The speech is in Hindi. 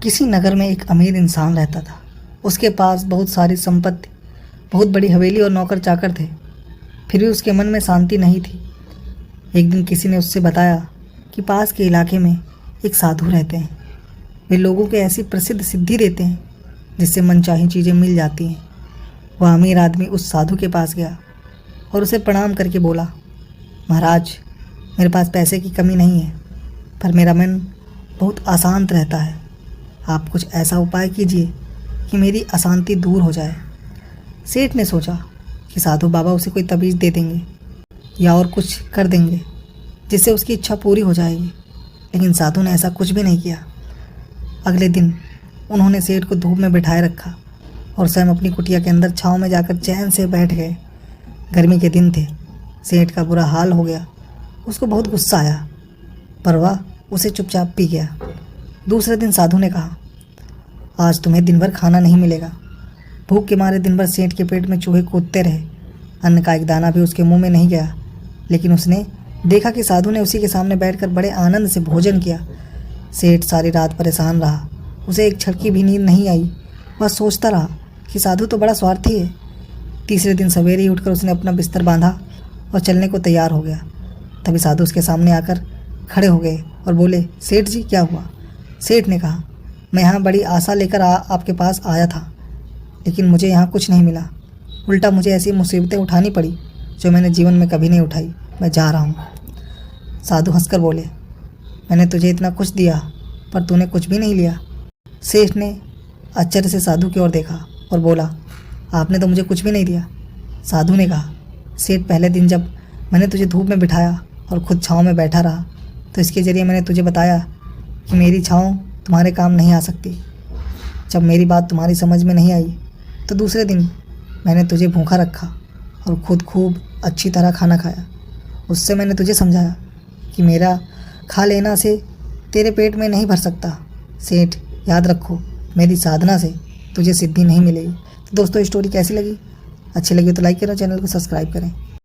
किसी नगर में एक अमीर इंसान रहता था। उसके पास बहुत सारी संपत्ति, बहुत बड़ी हवेली और नौकर चाकर थे। फिर भी उसके मन में शांति नहीं थी। एक दिन किसी ने उससे बताया कि पास के इलाके में एक साधु रहते हैं। वे लोगों को ऐसी प्रसिद्ध सिद्धि देते हैं जिससे मनचाही चीज़ें मिल जाती हैं। वह अमीर आदमी उस साधु के पास गया और उसे प्रणाम करके बोला, महाराज, मेरे पास पैसे की कमी नहीं है, पर मेरा मन बहुत अशांत रहता है। आप कुछ ऐसा उपाय कीजिए कि मेरी अशांति दूर हो जाए। सेठ ने सोचा कि साधु बाबा उसे कोई तबीज़ दे देंगे या और कुछ कर देंगे जिससे उसकी इच्छा पूरी हो जाएगी, लेकिन साधु ने ऐसा कुछ भी नहीं किया। अगले दिन उन्होंने सेठ को धूप में बिठाए रखा और स्वयं अपनी कुटिया के अंदर छाँव में जाकर चैन से बैठ गए। गर्मी के दिन थे। सेठ का बुरा हाल हो गया। उसको बहुत गुस्सा आया, पर वह उसे चुपचाप पी गया। दूसरे दिन साधु ने कहा, आज तुम्हें दिन भर खाना नहीं मिलेगा। भूख के मारे दिन भर सेठ के पेट में चूहे कूदते रहे। अन्न का एक दाना भी उसके मुंह में नहीं गया, लेकिन उसने देखा कि साधु ने उसी के सामने बैठकर बड़े आनंद से भोजन किया। सेठ सारी रात परेशान रहा। उसे एक छड़की भी नींद नहीं आई। वह सोचता रहा कि साधु तो बड़ा स्वार्थी है। तीसरे दिन सवेरे ही उठकर उसने अपना बिस्तर बांधा और चलने को तैयार हो गया। तभी साधु उसके सामने आकर खड़े हो गए और बोले, सेठ जी, क्या हुआ? सेठ ने कहा, मैं यहाँ बड़ी आशा लेकर आपके पास आया था, लेकिन मुझे यहाँ कुछ नहीं मिला। उल्टा मुझे ऐसी मुसीबतें उठानी पड़ी जो मैंने जीवन में कभी नहीं उठाई। मैं जा रहा हूँ। साधु हंसकर बोले, मैंने तुझे इतना कुछ दिया, पर तूने कुछ भी नहीं लिया। सेठ ने आश्चर्य से साधु की ओर देखा और बोला, आपने तो मुझे कुछ भी नहीं दिया। साधु ने कहा, सेठ, पहले दिन जब मैंने तुझे धूप में बिठाया और खुद छाँव में बैठा रहा, तो इसके ज़रिए मैंने तुझे बताया कि मेरी छाँव तुम्हारे काम नहीं आ सकती। जब मेरी बात तुम्हारी समझ में नहीं आई, तो दूसरे दिन मैंने तुझे भूखा रखा और खुद खूब अच्छी तरह खाना खाया। उससे मैंने तुझे समझाया कि मेरा खा लेना से तेरे पेट में नहीं भर सकता। सेठ, याद रखो, मेरी साधना से तुझे सिद्धि नहीं मिलेगी। तो दोस्तों, स्टोरी कैसी लगी? अच्छी लगी तो लाइक करें, चैनल को सब्सक्राइब करें।